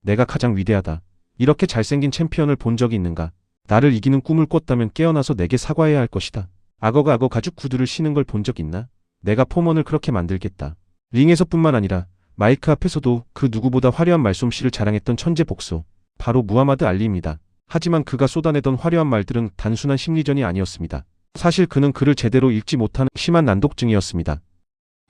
내가 가장 위대하다. 이렇게 잘생긴 챔피언을 본 적이 있는가? 나를 이기는 꿈을 꿨다면 깨어나서 내게 사과해야 할 것이다. 악어가 악어 가죽 구두를 신은 걸 본 적 있나? 내가 포먼을 그렇게 만들겠다. 링에서뿐만 아니라 마이크 앞에서도 그 누구보다 화려한 말솜씨를 자랑했던 천재 복소. 바로 무하마드 알리입니다. 하지만 그가 쏟아내던 화려한 말들은 단순한 심리전이 아니었습니다. 사실 그는 글을 제대로 읽지 못하는 심한 난독증이었습니다.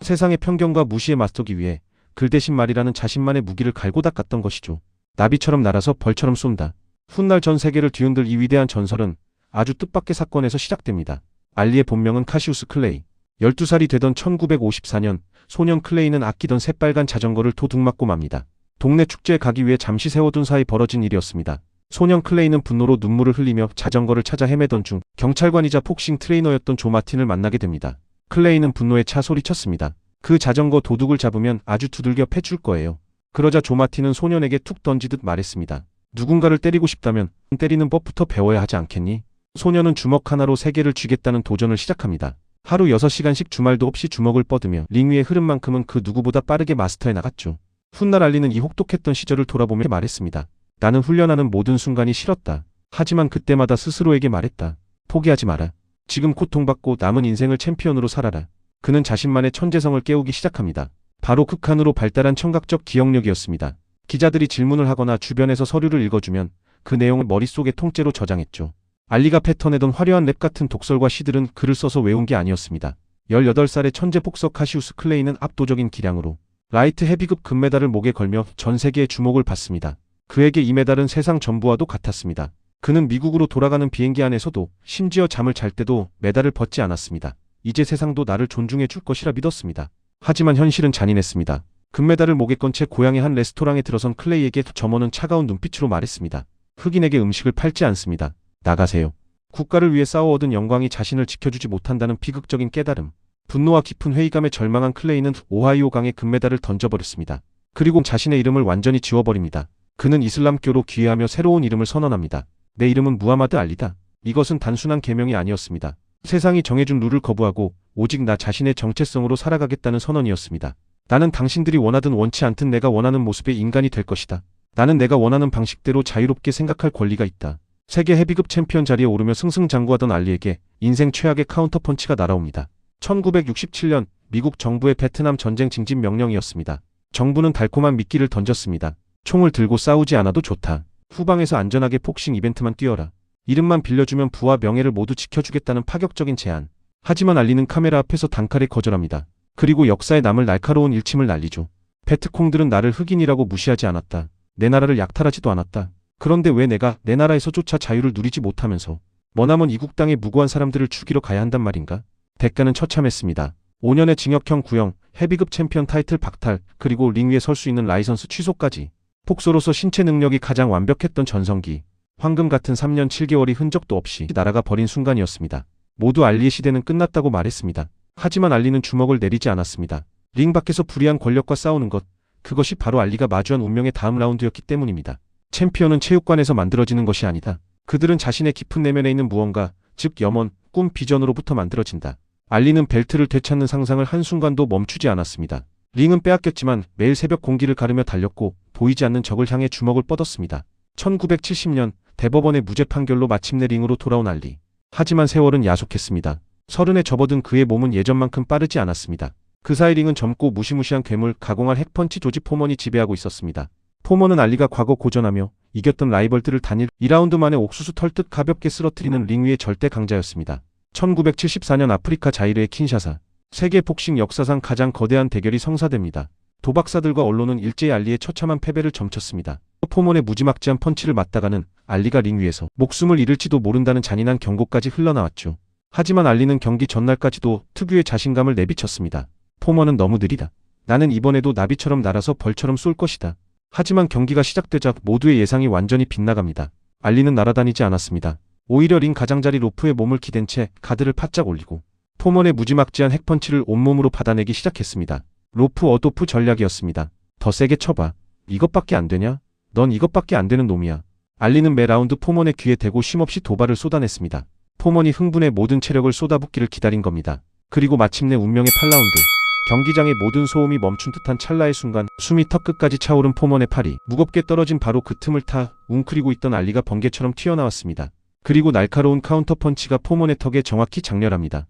세상의 편견과 무시에 맞서기 위해 글 대신 말이라는 자신만의 무기를 갈고 닦았던 것이죠. 나비처럼 날아서 벌처럼 쏜다. 훗날 전 세계를 뒤흔들 이 위대한 전설은 아주 뜻밖의 사건에서 시작됩니다. 알리의 본명은 카시우스 클레이. 12살이 되던 1954년 소년 클레이는 아끼던 새빨간 자전거를 도둑 맞고 맙니다. 동네 축제에 가기 위해 잠시 세워둔 사이 벌어진 일이었습니다. 소년 클레이는 분노로 눈물을 흘리며 자전거를 찾아 헤매던 중 경찰관이자 복싱 트레이너였던 조 마틴을 만나게 됩니다. 클레이는 분노에 차 소리쳤습니다. 그 자전거 도둑을 잡으면 아주 두들겨 패줄 거예요. 그러자 조 마틴은 소년에게 툭 던지듯 말했습니다. 누군가를 때리고 싶다면 때리는 법부터 배워야 하지 않겠니? 소년은 주먹 하나로 세계를 쥐겠다는 도전을 시작합니다. 하루 6시간씩 주말도 없이 주먹을 뻗으며 링 위의 흐름만큼은 그 누구보다 빠르게 마스터해 나갔죠. 훗날 알리는 이 혹독했던 시절을 돌아보며 말했습니다. 나는 훈련하는 모든 순간이 싫었다. 하지만 그때마다 스스로에게 말했다. 포기하지 마라. 지금 고통받고 남은 인생을 챔피언으로 살아라. 그는 자신만의 천재성을 깨우기 시작합니다. 바로 극한으로 발달한 청각적 기억력이었습니다. 기자들이 질문을 하거나 주변에서 서류를 읽어주면 그 내용을 머릿속에 통째로 저장했죠. 알리가 패턴내던 화려한 랩 같은 독설과 시들은 글을 써서 외운 게 아니었습니다. 18살의 천재 복서 카시우스 클레이는 압도적인 기량으로 라이트 헤비급 금메달을 목에 걸며 전 세계의 주목을 받습니다. 그에게 이 메달은 세상 전부와도 같았습니다. 그는 미국으로 돌아가는 비행기 안에서도 심지어 잠을 잘 때도 메달을 벗지 않았습니다. 이제 세상도 나를 존중해 줄 것이라 믿었습니다. 하지만 현실은 잔인했습니다. 금메달을 목에 건 채 고향의 한 레스토랑에 들어선 클레이에게 점원은 차가운 눈빛으로 말했습니다. 흑인에게 음식을 팔지 않습니다. 나가세요. 국가를 위해 싸워 얻은 영광이 자신을 지켜주지 못한다는 비극적인 깨달음. 분노와 깊은 회의감에 절망한 클레이는 오하이오 강에 금메달을 던져버렸습니다. 그리고 자신의 이름을 완전히 지워버립니다. 그는 이슬람교로 귀회하며 새로운 이름을 선언합니다. 내 이름은 무하마드 알리다. 이것은 단순한 계명이 아니었습니다. 세상이 정해준 룰을 거부하고 오직 나 자신의 정체성으로 살아가겠다는 선언이었습니다. 나는 당신들이 원하든 원치 않든 내가 원하는 모습의 인간이 될 것이다. 나는 내가 원하는 방식대로 자유롭게 생각할 권리가 있다. 세계 헤비급 챔피언 자리에 오르며 승승장구하던 알리에게 인생 최악의 카운터펀치가 날아옵니다. 1967년 미국 정부의 베트남 전쟁 징집 명령이었습니다. 정부는 달콤한 미끼를 던졌습니다. 총을 들고 싸우지 않아도 좋다. 후방에서 안전하게 복싱 이벤트만 뛰어라. 이름만 빌려주면 부와 명예를 모두 지켜주겠다는 파격적인 제안. 하지만 알리는 카메라 앞에서 단칼에 거절합니다. 그리고 역사에 남을 날카로운 일침을 날리죠. 베트콩들은 나를 흑인이라고 무시하지 않았다. 내 나라를 약탈하지도 않았다. 그런데 왜 내가 내 나라에서조차 자유를 누리지 못하면서 머나먼 이국 땅의 무고한 사람들을 죽이러 가야 한단 말인가? 대가는 처참했습니다. 5년의 징역형 구형, 헤비급 챔피언 타이틀 박탈, 그리고 링 위에 설 수 있는 라이선스 취소까지. 복서로서 신체 능력이 가장 완벽했던 전성기. 황금 같은 3년 7개월이 흔적도 없이 날아가 버린 순간이었습니다. 모두 알리의 시대는 끝났다고 말했습니다. 하지만 알리는 주먹을 내리지 않았습니다. 링 밖에서 불의한 권력과 싸우는 것, 그것이 바로 알리가 마주한 운명의 다음 라운드였기 때문입니다. 챔피언은 체육관에서 만들어지는 것이 아니다. 그들은 자신의 깊은 내면에 있는 무언가, 즉 염원, 꿈, 비전으로부터 만들어진다. 알리는 벨트를 되찾는 상상을 한순간도 멈추지 않았습니다. 링은 빼앗겼지만 매일 새벽 공기를 가르며 달렸고 보이지 않는 적을 향해 주먹을 뻗었습니다. 1970년 대법원의 무죄 판결로 마침내 링으로 돌아온 알리. 하지만 세월은 야속했습니다. 30에 접어든 그의 몸은 예전만큼 빠르지 않았습니다. 그 사이 링은 젊고 무시무시한 괴물 가공할 핵펀치 조지 포먼이 지배하고 있었습니다. 포먼은 알리가 과거 고전하며 이겼던 라이벌들을 단일 2라운드 만에 옥수수 털듯 가볍게 쓰러뜨리는 링 위의 절대 강자였습니다. 1974년 아프리카 자이르의 킨샤사. 세계 복싱 역사상 가장 거대한 대결이 성사됩니다. 도박사들과 언론은 일제히 알리의 처참한 패배를 점쳤습니다. 포먼의 무지막지한 펀치를 맞다가는 알리가 링 위에서 목숨을 잃을지도 모른다는 잔인한 경고까지 흘러나왔죠. 하지만 알리는 경기 전날까지도 특유의 자신감을 내비쳤습니다. 포먼은 너무 느리다. 나는 이번에도 나비처럼 날아서 벌처럼 쏠 것이다. 하지만 경기가 시작되자 모두의 예상이 완전히 빗나갑니다. 알리는 날아다니지 않았습니다. 오히려 링 가장자리 로프에 몸을 기댄 채 가드를 바짝 올리고 포먼의 무지막지한 핵펀치를 온몸으로 받아내기 시작했습니다. 로프 어도프 전략이었습니다. 더 세게 쳐봐. 이것밖에 안 되냐? 넌 이것밖에 안 되는 놈이야. 알리는 매 라운드 포먼의 귀에 대고 쉼없이 도발을 쏟아냈습니다. 포먼이 흥분해 모든 체력을 쏟아붓기를 기다린 겁니다. 그리고 마침내 운명의 8라운드. 경기장의 모든 소음이 멈춘 듯한 찰나의 순간 숨이 턱끝까지 차오른 포먼의 팔이 무겁게 떨어진 바로 그 틈을 타 웅크리고 있던 알리가 번개처럼 튀어나왔습니다. 그리고 날카로운 카운터 펀치가 포먼의 턱에 정확히 장렬합니다.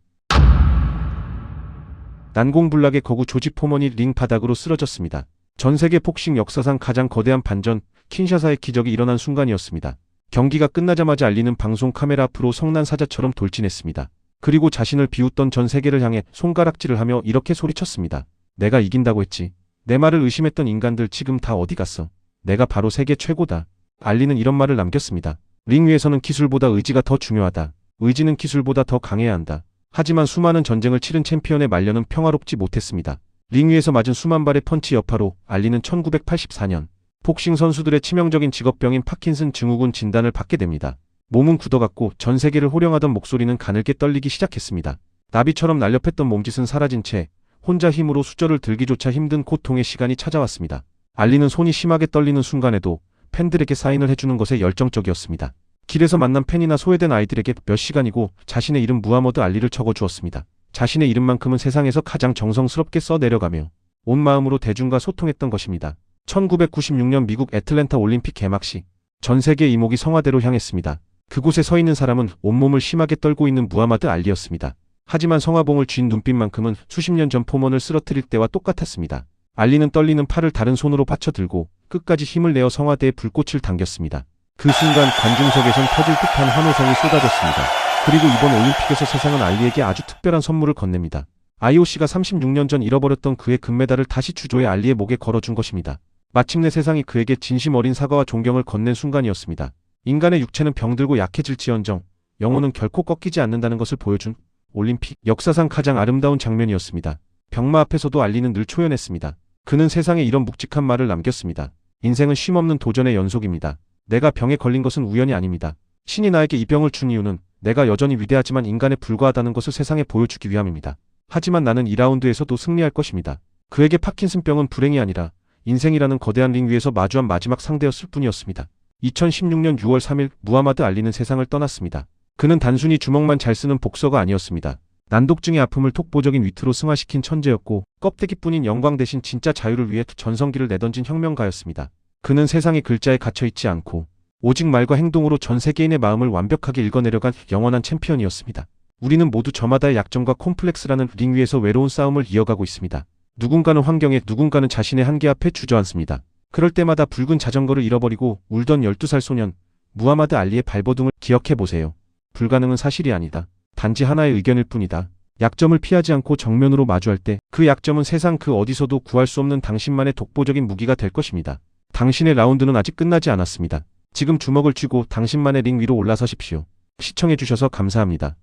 난공불락의 거구 조지 포먼이 링 바닥으로 쓰러졌습니다. 전 세계 복싱 역사상 가장 거대한 반전, 킨샤사의 기적이 일어난 순간이었습니다. 경기가 끝나자마자 알리는 방송 카메라 앞으로 성난사자처럼 돌진했습니다. 그리고 자신을 비웃던 전 세계를 향해 손가락질을 하며 이렇게 소리쳤습니다. 내가 이긴다고 했지. 내 말을 의심했던 인간들 지금 다 어디 갔어? 내가 바로 세계 최고다. 알리는 이런 말을 남겼습니다. 링 위에서는 기술보다 의지가 더 중요하다. 의지는 기술보다 더 강해야 한다. 하지만 수많은 전쟁을 치른 챔피언의 말년은 평화롭지 못했습니다. 링 위에서 맞은 수만 발의 펀치 여파로 알리는 1984년 복싱 선수들의 치명적인 직업병인 파킨슨 증후군 진단을 받게 됩니다. 몸은 굳어갔고 전 세계를 호령하던 목소리는 가늘게 떨리기 시작했습니다. 나비처럼 날렵했던 몸짓은 사라진 채 혼자 힘으로 수저를 들기조차 힘든 고통의 시간이 찾아왔습니다. 알리는 손이 심하게 떨리는 순간에도 팬들에게 사인을 해주는 것에 열정적이었습니다. 길에서 만난 팬이나 소외된 아이들에게 몇 시간이고 자신의 이름 무하머드 알리를 적어주었습니다. 자신의 이름만큼은 세상에서 가장 정성스럽게 써내려가며 온 마음으로 대중과 소통했던 것입니다. 1996년 미국 애틀랜타 올림픽 개막 시 전 세계 이목이 성화대로 향했습니다. 그곳에 서 있는 사람은 온몸을 심하게 떨고 있는 무하마드 알리였습니다. 하지만 성화봉을 쥔 눈빛만큼은 수십 년 전 포먼을 쓰러뜨릴 때와 똑같았습니다. 알리는 떨리는 팔을 다른 손으로 받쳐들고 끝까지 힘을 내어 성화대에 불꽃을 당겼습니다. 그 순간 관중석에선 터질 듯한 환호성이 쏟아졌습니다. 그리고 이번 올림픽에서 세상은 알리에게 아주 특별한 선물을 건넵니다. IOC가 36년 전 잃어버렸던 그의 금메달을 다시 주조해 알리의 목에 걸어준 것입니다. 마침내 세상이 그에게 진심 어린 사과와 존경을 건넨 순간이었습니다. 인간의 육체는 병들고 약해질지언정 영혼은 결코 꺾이지 않는다는 것을 보여준 올림픽 역사상 가장 아름다운 장면이었습니다. 병마 앞에서도 알리는 늘 초연했습니다. 그는 세상에 이런 묵직한 말을 남겼습니다. 인생은 쉼없는 도전의 연속입니다. 내가 병에 걸린 것은 우연이 아닙니다. 신이 나에게 이 병을 준 이유는 내가 여전히 위대하지만 인간에 불과하다는 것을 세상에 보여주기 위함입니다. 하지만 나는 2라운드에서도 승리할 것입니다. 그에게 파킨슨병은 불행이 아니라 인생이라는 거대한 링 위에서 마주한 마지막 상대였을 뿐이었습니다. 2016년 6월 3일 무하마드 알리는 세상을 떠났습니다. 그는 단순히 주먹만 잘 쓰는 복서가 아니었습니다. 난독증의 아픔을 독보적인 위트로 승화시킨 천재였고 껍데기뿐인 영광 대신 진짜 자유를 위해 전성기를 내던진 혁명가였습니다. 그는 세상의 글자에 갇혀있지 않고 오직 말과 행동으로 전 세계인의 마음을 완벽하게 읽어내려간 영원한 챔피언이었습니다. 우리는 모두 저마다의 약점과 콤플렉스라는 링 위에서 외로운 싸움을 이어가고 있습니다. 누군가는 환경에, 누군가는 자신의 한계 앞에 주저앉습니다. 그럴 때마다 붉은 자전거를 잃어버리고 울던 12살 소년 무하마드 알리의 발버둥을 기억해보세요. 불가능은 사실이 아니다. 단지 하나의 의견일 뿐이다. 약점을 피하지 않고 정면으로 마주할 때 그 약점은 세상 그 어디서도 구할 수 없는 당신만의 독보적인 무기가 될 것입니다. 당신의 라운드는 아직 끝나지 않았습니다. 지금 주먹을 쥐고 당신만의 링 위로 올라서십시오. 시청해주셔서 감사합니다.